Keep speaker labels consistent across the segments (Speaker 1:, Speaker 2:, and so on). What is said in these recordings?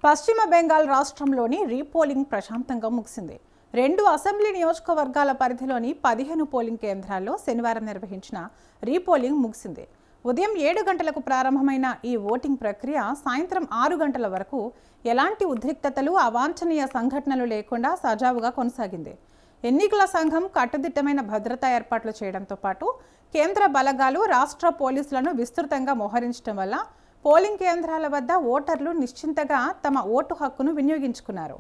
Speaker 1: పశ్చిమ బెంగాల్ రాష్ట్రంలోని రీపోలింగ్ ప్రశాంతంగా ముగిసింది. 2 అసెంబ్లీ నియోజకవర్గాల పరిధిలోని 15 పోలింగ్ కేంద్రాల్లో శనివారం నిర్వహించిన రీపోలింగ్ ముగిసింది. ఉదయం 7 గంటలకు ప్రారంభమైన ఈ ఓటింగ్ ప్రక్రియ సాయంత్రం 6 గంటల వరకు ఎలాంటి ఉద్రిక్తతలు, అవాంఛనీయ సంఘటనలు లేకుండా సజావుగా కొనసాగింది. ఎన్నికల సంఘం కట్టుదిట్టమైన భద్రతా ఏర్పాట్లు చేయడంతో పాటు కేంద్ర బలగాలు, రాష్ట్ర పోలీసులను విస్తృతంగా మోహరించడం వల్ల పోలింగ్ కేంద్రాల వద్ద ఓటర్లు నిశ్చింతగా తమ ఓటు హక్కును వినియోగించుకున్నారు.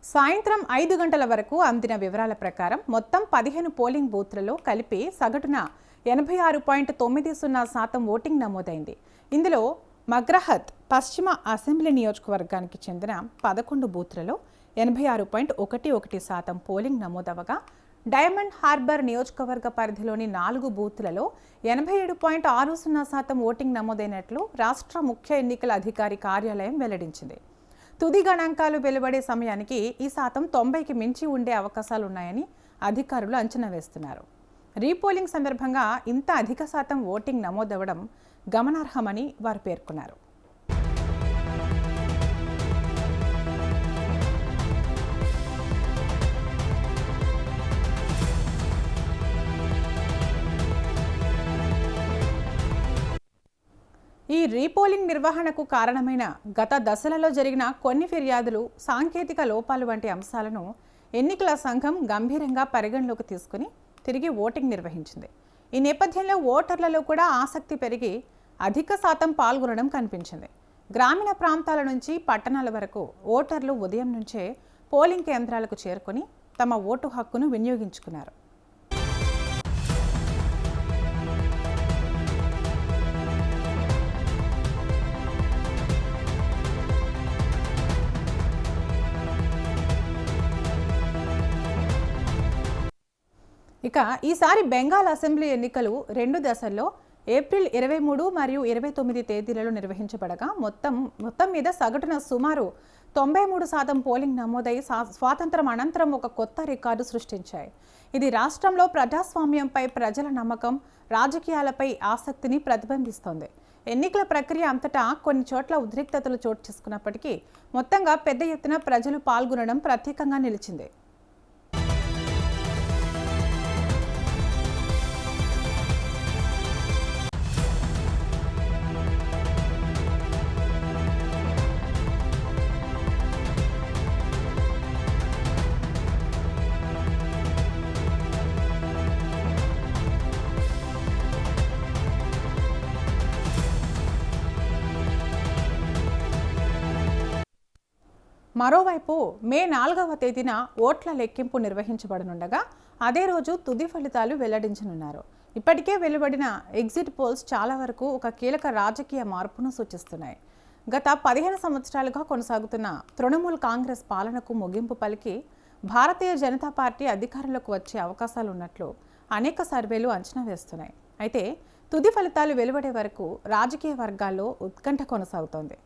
Speaker 1: సాయంత్రం 5 గంటల వరకు అందిన వివరాల ప్రకారం మొత్తం 15 పోలింగ్ బూత్లలో కలిపి సగటున 86.90% ఓటింగ్ నమోదైంది. ఇందులో మగ్రహత్ పశ్చిమ అసెంబ్లీ నియోజకవర్గానికి చెందిన 11 బూత్లలో 86.11% పోలింగ్ నమోదవగా, డైమండ్ హార్బర్ నియోజకవర్గ పరిధిలోని 4 బూత్లలో 87.60% ఓటింగ్ నమోదైనట్లు రాష్ట్ర ముఖ్య ఎన్నికల అధికారి కార్యాలయం వెల్లడించింది. తుది గణాంకాలు వెలువడే సమయానికి ఈ శాతం 90కి మించి ఉండే అవకాశాలున్నాయని అధికారులు అంచనా వేస్తున్నారు. రీపోలింగ్ సందర్భంగా ఇంత అధిక శాతం ఓటింగ్ నమోదవడం గమనార్హమని వారు పేర్కొన్నారు. ఈ రీపోలింగ్ నిర్వహణకు కారణమైన గత దశలలో జరిగిన కొన్ని ఫిర్యాదులు, సాంకేతిక లోపాలు వంటి అంశాలను ఎన్నికల సంఘం గంభీరంగా పరిగణలోకి తీసుకుని తిరిగి ఓటింగ్ నిర్వహించింది. ఈ నేపథ్యంలో ఓటర్లలో కూడా ఆసక్తి పెరిగి అధిక శాతం పాల్గొనడం కనిపించింది. గ్రామీణ ప్రాంతాల నుంచి పట్టణాల వరకు ఓటర్లు ఉదయం నుంచే పోలింగ్ కేంద్రాలకు చేరుకొని తమ ఓటు హక్కును వినియోగించుకున్నారు. ఇక ఈసారి బెంగాల్ అసెంబ్లీ ఎన్నికలు 2 దశల్లో ఏప్రిల్ 23 మరియు 29 తేదీలలో నిర్వహించబడగా మొత్తం మీద సగటున సుమారు 93% పోలింగ్ నమోదై స్వాతంత్రం అనంతరం ఒక కొత్త రికార్డు సృష్టించాయి. ఇది రాష్ట్రంలో ప్రజాస్వామ్యంపై ప్రజల నమ్మకం, రాజకీయాలపై ఆసక్తిని ప్రతిబింబిస్తోంది. ఎన్నికల ప్రక్రియ అంతటా కొన్ని చోట్ల ఉద్రిక్తతలు చోటు చేసుకున్నప్పటికీ మొత్తంగా పెద్ద ఎత్తున ప్రజలు పాల్గొనడం ప్రత్యేకంగా నిలిచింది. మరోవైపు మే 4వ తేదీన ఓట్ల లెక్కింపు నిర్వహించబడనుండగా అదే రోజు తుది ఫలితాలు వెల్లడించనున్నారు. ఇప్పటికే వెలువడిన ఎగ్జిట్ పోల్స్ చాలా వరకు ఒక కీలక రాజకీయ మార్పును సూచిస్తున్నాయి. గత 15 సంవత్సరాలుగా కొనసాగుతున్న తృణమూల్ కాంగ్రెస్ పాలనకు ముగింపు పలికి భారతీయ జనతా పార్టీ అధికారంలోకి వచ్చే అవకాశాలు ఉన్నట్లు అనేక సర్వేలు అంచనా వేస్తున్నాయి. అయితే తుది ఫలితాలు వెలువడే వరకు రాజకీయ వర్గాల్లో ఉత్కంఠ కొనసాగుతోంది.